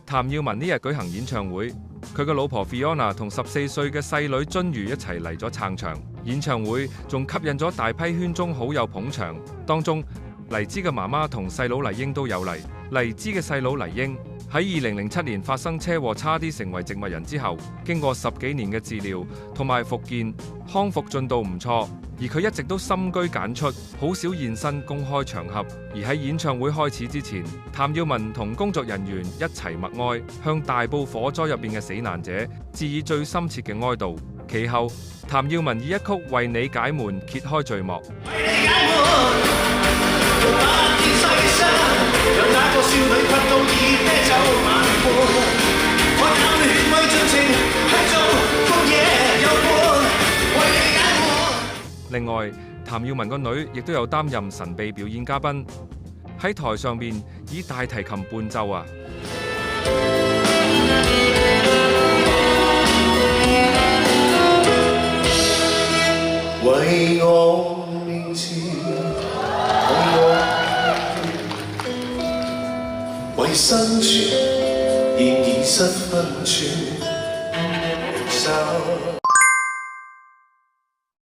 譚耀文呢日舉行演唱會，佢嘅老婆 Fiona 同14歲嘅細女津如一齊嚟咗撐場。演唱會仲吸引咗大批圈中好友捧場，當中黎姿嘅媽媽同細佬黎英都有嚟。黎姿嘅細佬黎英喺2007年發生車禍，差啲成為植物人之後，經過10幾年嘅治療同埋復健，康復進度唔錯。而佢一直都深居簡出，好少現身公開場合。而喺演唱會開始之前，譚耀文同工作人員一齊默哀，向大埔火災入邊嘅死難者致以最深切嘅哀悼。其後，譚耀文以一曲《為你解悶》揭開序幕。另外，譚耀文個女亦都有擔任神秘表演嘉賓，喺台上面以大提琴伴奏啊！為我面前，為生存，現已失分寸。